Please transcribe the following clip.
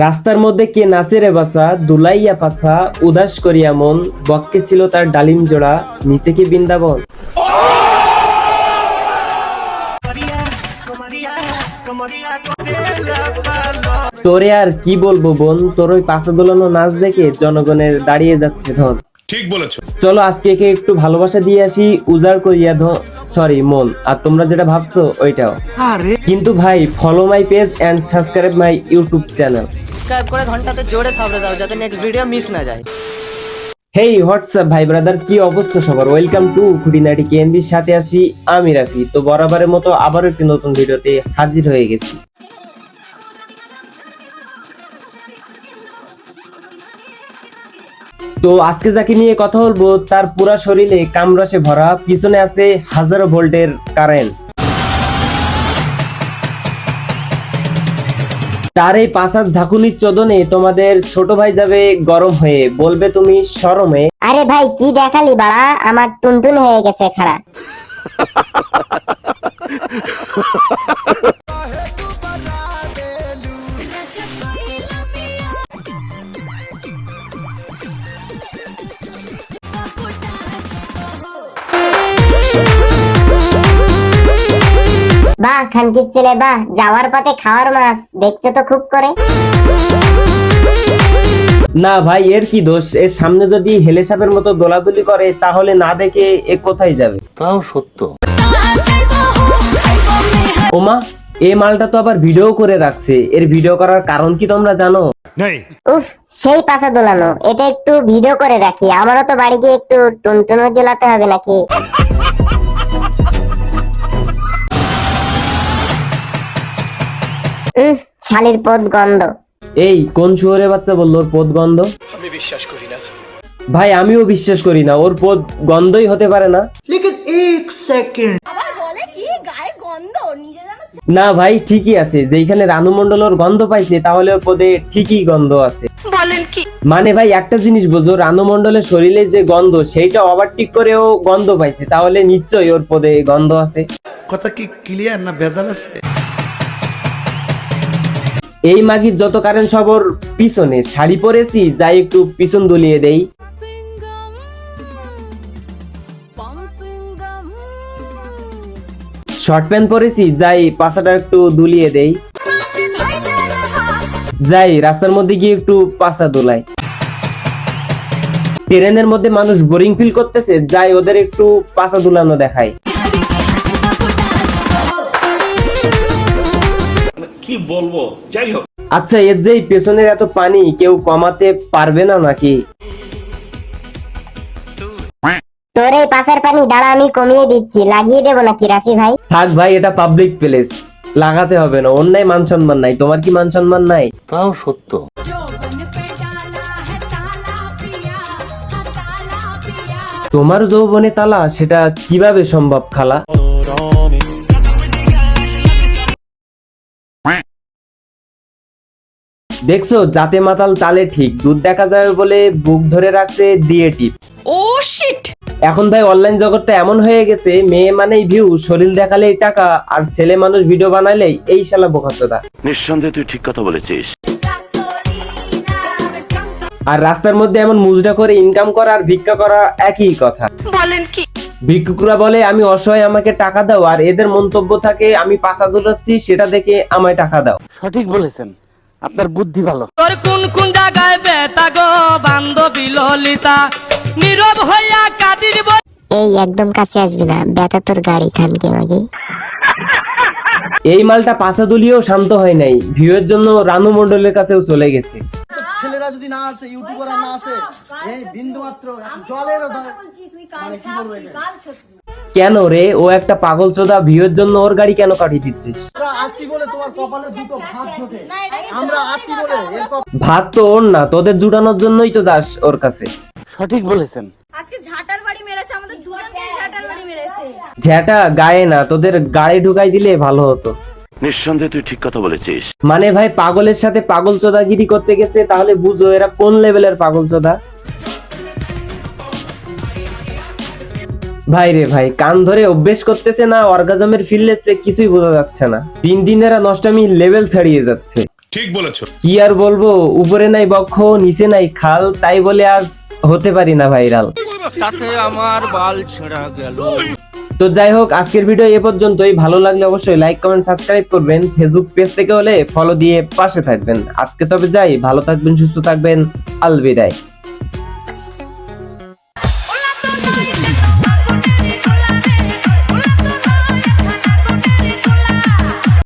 রাস্তার মধ্যে কে নাচে রে বাসা, দুলাইয়া পাছা, উদাস করিয়া মন, বক্ষে ছিল তার ডালিম জোড়া, নিচে কি বৃন্দাবন। তোরে আর কি বলবো বোন, তোর ওই পাশা দোলানো নাচ দেখে জনগণের দাঁড়িয়ে যাচ্ছে ধন। ঠিক বলেছো। চলো আজকে একে একটু ভালোবাসা দিয়ে আসি, উজাড় করিয়া সরি মন। আর তোমরা যেটা ভাবছো ওইটাও। কিন্তু ভাই follow my page and subscribe my YouTube channel. Subscribe করে ঘন্টাতে জোরে থাবড়ে দাও যাতে নেক্সট ভিডিও মিস না যায়। হেই হোয়াটসঅ্যাপ ভাই ব্রাদার, কি অবস্থা সবার? ওয়েলকাম টু খুঁটিনাটি কেএনবির সাথে আছি আমি রাফি। তো বরাবরের মতো আবারও একটি নতুন ভিডিওতে হাজির হয়ে গেছি। তো আজকে যাকে নিয়ে কথা বলবো তার পুরা শরীরে কামরাশে ভরা, পিছনে আছে হাজারো ভোল্টের কারেন্ট। তার এই পাঁচার ঝাঁকুনির চোদনে তোমাদের ছোট ভাই যাবে গরম হয়ে, বলবে তুমি শরমে। আরে ভাই কি দেখালি বাড়া, আমার টুনটুন হয়ে গেছে খাড়া। বাহ খানকির ছেলে বাহ, যাওয়ার পথে খাওয়ার মাছ দেখছো তো খুব করে। না ভাই এর কি দোষ? এর সামনে যদি হেলে সাপের মতো দোলাদুলি করে তাহলে না দেখে এ কোথায় যাবে? তাও সত্য। ওমা, এই মালটা তো আবার ভিডিও করে রাখছে। এর ভিডিও করার কারণ কি তোমরা জানো? উফ সেই পাশা দোলানো, এটা একটু ভিডিও করে রাখি, আমারও তো বাড়ি গিয়ে একটু টুনটুনও দোলাতে হবে নাকি। শালির পদ গন্ধ। এই কোন শুয়োরের বাচ্চা বললো ওর পদ গন্ধ? আমি বিশ্বাস করি না ভাই আমিও বিশ্বাস করি না, ওর পদ গন্ধই হতে পারে না। না ভাই ঠিকই আছে, যেখানে রানু মন্ডল ওর গন্ধ পাইছে তাহলে ওর পদে ঠিকই গন্ধ আছে। বলেন কি? মানে ভাই একটা জিনিস বোঝো, রানু মন্ডলের শরীরে যে গন্ধ সেইটা ওভারটেক করেও গন্ধ পাইছে, তাহলে নিশ্চয়ই ওর পদে গন্ধ আছে। কথা কি ক্লিয়ার না ভেজাল আছে? এই মাগির যত কারেন্ট সব ওর পিছনে। শাড়ি পরেছি যাই একটু পিছন দুলিয়ে দেই, শর্ট প্যান্ট পরেছি যাই পাছাটা একটু দুলিয়ে দেই, যাই রাস্তার মধ্যে গিয়ে একটু পাছা দুলাই। ট্রেনের মধ্যে মানুষ বোরিং ফিল করতেছে, যাই ওদের একটু পাছা দুলানো দেখাই। কি বলবো, যাই হোক। আচ্ছা এর যে পেছনের এত পানি কেউ কমাতে পারবে না নাকি? তোর এই পাশের পানি দাঁড়া, আমি কমিয়ে দিচ্ছি, লাগিয়ে দেবো নাকি রাফি ভাই? থাক ভাই, এটা পাবলিক প্লেস, লাগাতে হবে না। অন্যায় মান সম্মান নাই, তোমার কি মান সম্মান নাই? তাও সত্য। তোমার যৌবনে তালা, সেটা কিভাবে সম্ভব খালা? দেখছো জাতে মাতাল তালে ঠিক, দুধ দেখা যাবে বলে বুক ধরে রাখছে দিয়ে টিপ। ও শিট! এখন ভাই অনলাইন জগৎটা এমন হয়ে গেছে, মেয়ে মানেই ভিউ, শরীর দেখালেই টাকা, আর ছেলে মানুষ ভিডিও বানাইলেই এই শালা বোকাচোদা। নিঃসন্দেহে তুই ঠিক কথা বলেছিস। আর রাস্তার মধ্যে এমন মুজরা করে ইনকাম করা আর ভিক্ষা করা একই কথা। বলেন কি? ভিক্ষুকরা বলে আমি অসহায়, আমাকে টাকা দাও, আর এদের মন্তব্য থাকে আমি পাছা দোলাচ্ছি সেটা দেখে আমায় টাকা দাও। সঠিক বলেছেন, আপনার বুদ্ধি ভালো। তোর কোন কোন জায়গায় বেতা গো বান্ধবী ললিতা, নীরব হইয়া কাদির এই একদম কাছে আসবি না, বেটা তোর গাড়ি খানকে মাগি। এই মালটা পাছা দুলিয়েও শান্ত হয় নাই, ভিউয়ের জন্য রানু মন্ডলের কাছেও চলে গেছে। ছেলেরা যদি না আসে, ইউটিউবাররা না আসে, এই বিন্দু মাত্র জলেরও মানে কি বলবো, কেন রে? ও একটা পাগল চোদা, ভিউয়ের জন্য ওর গাড়ি কেন কাটিয়ে দিচ্ছিস? আমরা আসি বলে তোমার কপালে দুটো ভাত জোটে, আমরা আসি বলে ভাত তো ওর না, তোদের জুটানোর জন্যই তো যাস ওর কাছে। সঠিক বলেছেন। আজকে ঝাঁটার বাড়ি মেরেছে, আমাদের দুজনকে ঝাঁটার বাড়ি মেরেছে। ঝ্যাটা গায়ে না, তোদের গাড়ি ঢুকাই দিলে ভালো হতো। নিঃসন্দেহে তুই ঠিক কথা বলেছিস। মানে ভাই পাগলের সাথে পাগল চোদাগিরি করতে গেছে, তাহলে বুঝো এরা কোন লেভেলের পাগল চোদা। ভাই রে ভাই, কান ধরে অভ্যেস করতেছে না, অর্গাজমের ফিল নিচ্ছে, কিছুই বোঝা যাচ্ছে না। দিন দিন এরা নষ্টামি লেভেল ছাড়িয়ে যাচ্ছে। ঠিক বলেছো। কি আর বলবো, উপরে নাই বক্ষ নিচে নাই খাল, তাই বলে আজ হতে পারি না ভাইরাল। তাতে আমার বাল ছেঁড়া গেল। তো যাই হোক, আজকের ভিডিও এ পর্যন্তই। ভালো লাগলে অবশ্যই লাইক কমেন্ট সাবস্ক্রাইব করবেন। ফেসবুক পেজ থেকে হলে ফলো দিয়ে পাশে থাকবেন। আজকে তবে যাই, ভালো থাকবেন, সুস্থ থাকবেন, আলবিদায়।